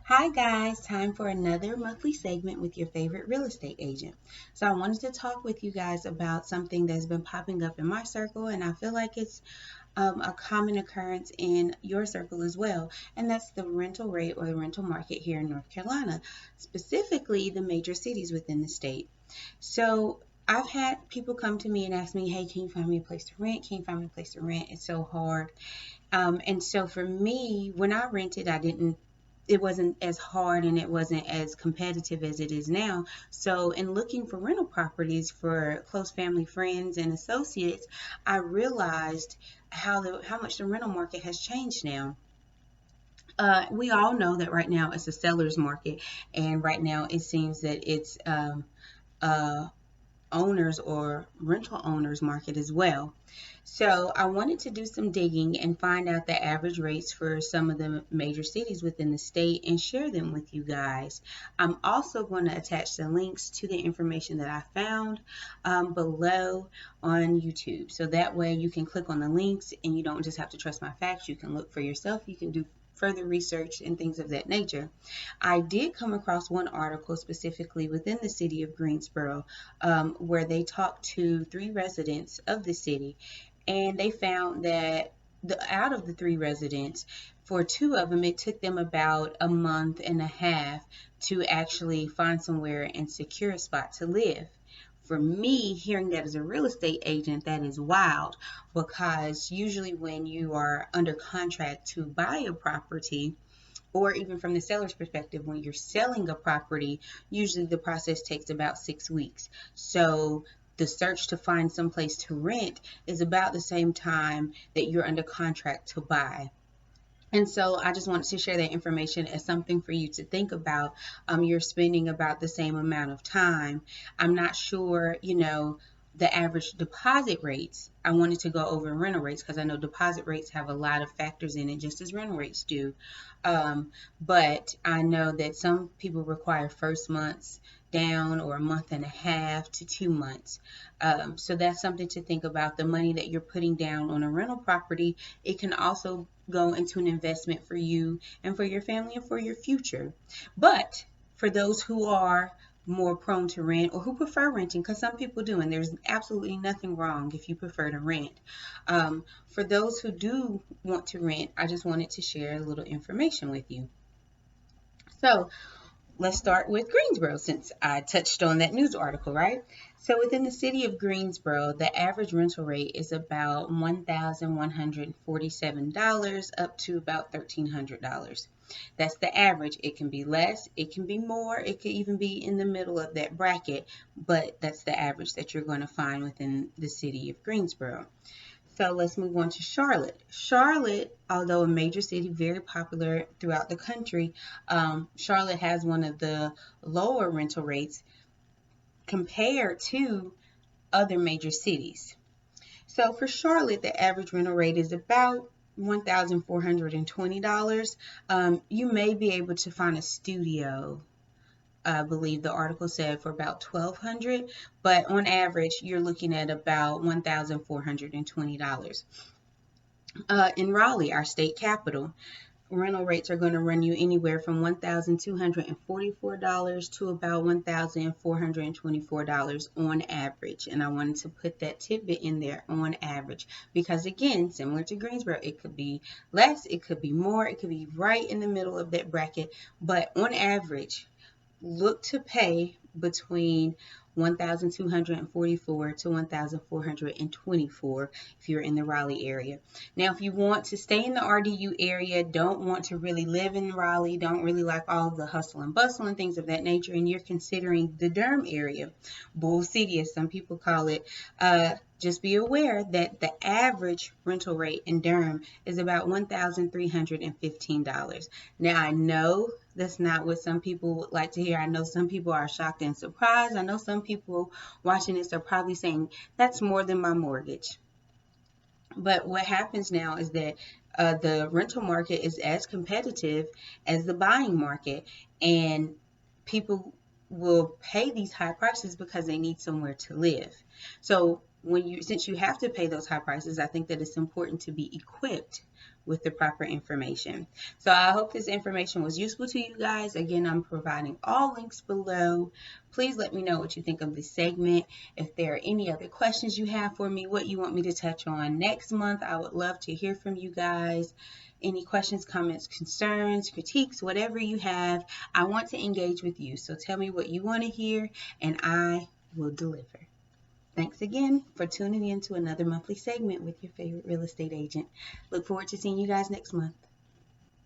Hi guys, time for another monthly segment with your favorite real estate agent. So I wanted to talk with you guys about something that's been popping up in my circle, and I feel like it's a common occurrence in your circle as well, and that's the rental rate or the rental market here in North Carolina, specifically the major cities within the state. So I've had people come to me and ask me, hey, can you find me a place to rent? Can you find me a place to rent? It's so hard. And so for me, when I rented, it wasn't as hard and it wasn't as competitive as it is now. So in looking for rental properties for close family, friends, and associates, I realized how much the rental market has changed now. We all know that right now it's a seller's market, and right now it seems that it's uh, owners or rental owners market as well. So I wanted to do some digging and find out the average rates for some of the major cities within the state and share them with you guys. I'm also going to attach the links to the information that I found below on YouTube. So that way you can click on the links and you don't just have to trust my facts. You can look for yourself. You can do further research and things of that nature. I did come across one article specifically within the city of Greensboro where they talked to three residents of the city, and they found that out of the three residents, for two of them, it took them about a month and a half to actually find somewhere and secure a spot to live. For me, hearing that as a real estate agent, that is wild, because usually when you are under contract to buy a property, or even from the seller's perspective, when you're selling a property, usually the process takes about 6 weeks. So the search to find some place to rent is about the same time that you're under contract to buy. And so I just wanted to share that information as something for you to think about. You're spending about the same amount of time. I'm not sure, the average deposit rates. I wanted to go over rental rates because I know deposit rates have a lot of factors in it, just as rental rates do. But I know that some people require first months down or a month and a half to 2 months. So that's something to think about. The money that you're putting down on a rental property, it can also go into an investment for you and for your family and for your future. But for those who are more prone to rent or who prefer renting, because some people do, and there's absolutely nothing wrong if you prefer to rent. For those who do want to rent, I just wanted to share a little information with you. So let's start with Greensboro since I touched on that news article, right? So within the city of Greensboro, the average rental rate is about $1,147 up to about $1,300. That's the average. It can be less, it can be more, it could even be in the middle of that bracket, but that's the average that you're going to find within the city of Greensboro. So let's move on to Charlotte. Charlotte, although a major city, very popular throughout the country, Charlotte has one of the lower rental rates compared to other major cities. So for Charlotte, the average rental rate is about $1,420. You may be able to find a studio, I believe the article said, for about $1,200, but on average, you're looking at about $1,420. In Raleigh, our state capital, rental rates are going to run you anywhere from $1,244 to about $1,424 on average. And I wanted to put that tidbit in there, on average, because again, similar to Greensboro, it could be less, it could be more, it could be right in the middle of that bracket, but on average, look to pay between 1,244 to 1,424 if you're in the Raleigh area. Now, if you want to stay in the RDU area, don't want to really live in Raleigh, don't really like all the hustle and bustle and things of that nature, and you're considering the Durham area, Bull City as some people call it, just be aware that the average rental rate in Durham is about $1,315. Now, I know that's not what some people would like to hear. I know some people are shocked and surprised. I know some people watching this are probably saying, that's more than my mortgage. But what happens now is that the rental market is as competitive as the buying market, and people will pay these high prices because they need somewhere to live. So since you have to pay those high prices, I think that it's important to be equipped with the proper information. So I hope this information was useful to you guys. Again, I'm providing all links below. Please let me know what you think of this segment. If there are any other questions you have for me, what you want me to touch on next month, I would love to hear from you guys. Any questions, comments, concerns, critiques, whatever you have, I want to engage with you. So tell me what you want to hear and I will deliver. Thanks again for tuning in to another monthly segment with your favorite real estate agent. Look forward to seeing you guys next month.